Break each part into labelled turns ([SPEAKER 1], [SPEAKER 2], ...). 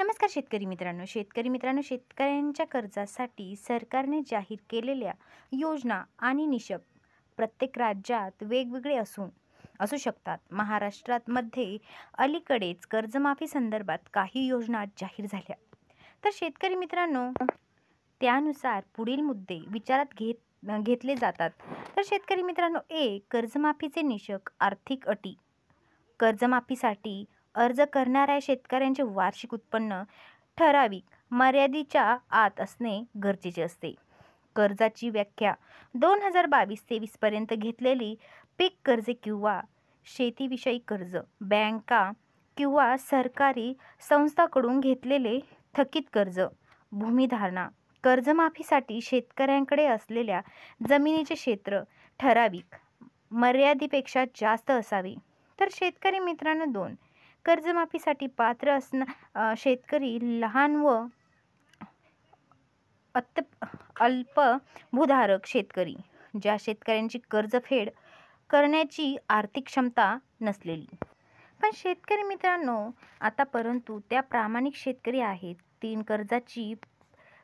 [SPEAKER 1] नमस्कार शेतकरी मित्रांनो, शेतकऱ्यांच्या कर्जासाठी सरकारने जाहीर केलेल्या योजना आणि निकष प्रत्येक राज्यात वेगवेगळे असू शकतात. महाराष्ट्रामध्ये अलीकडेच कर्जमाफी संदर्भात काही योजना जाहीर झाल्या. तर शेतकरी मित्रांनो, त्यानुसार पुढील मुद्दे विचारात घेतले जातात. तर शेतकरी मित्रांनो, कर्जमाफीचे निकष, आर्थिक अटी. कर्जमाफीसाठी अर्ज करणाऱ्या शेतकऱ्यांचे वार्षिक उत्पन्न ठराविक मर्यादेच्या आत असणे गरजेचे असते. कर्जाची व्याख्या 2022-23 पर्यंत घेतलेली पीक कर्जे किंवा शेतीविषयी कर्ज, बँका किंवा सरकारी संस्थांकडून घेतलेले थकीत कर्ज, भूमिधारणा. कर्जमाफीसाठी शेतकऱ्यांकडे असलेल्या जमिनीचे क्षेत्र ठराविक मर्यादेपेक्षा जास्त असावे. तर शेतकरी मित्रांनो, 2 कर्जमाफीसाठी पात्र शेतकरी लहान व अल्पभूधारक शेतकरी, ज्या शेतकऱ्यांची कर्जफेड करण्याची आर्थिक क्षमता नसलेली. पण शेतकरी मित्रांनो, परंतु त्या प्रामाणिक शेतकरी आहेत. 3 कर्जाची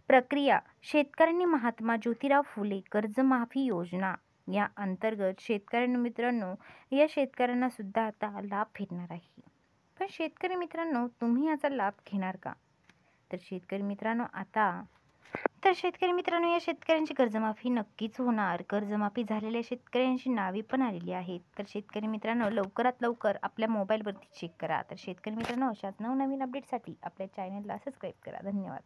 [SPEAKER 1] प्रक्रिया. शेतकऱ्यांनी महात्मा ज्योतिराव फुले कर्जमाफी योजना या अंतर्गत मित्रांनो, या शेतकऱ्यांना सुद्धा आता लाभ भेटणार आहे. पण शेतकरी मित्रांनो, तुम्ही याचा लाभ घेणार का? तर शेतकरी मित्रांनो, या शेतकऱ्यांची कर्जमाफी नक्कीच होणार. कर्जमाफी झालेल्या शेतकऱ्यांची नावे पण आलेली आहेत. तर शेतकरी मित्रांनो, लवकरात लवकर आपल्या मोबाईलवरती चेक करा. तर शेतकरी मित्रांनो, अशाच नवनवीन अपडेटसाठी आपल्या चॅनलला सबस्क्राईब करा. धन्यवाद.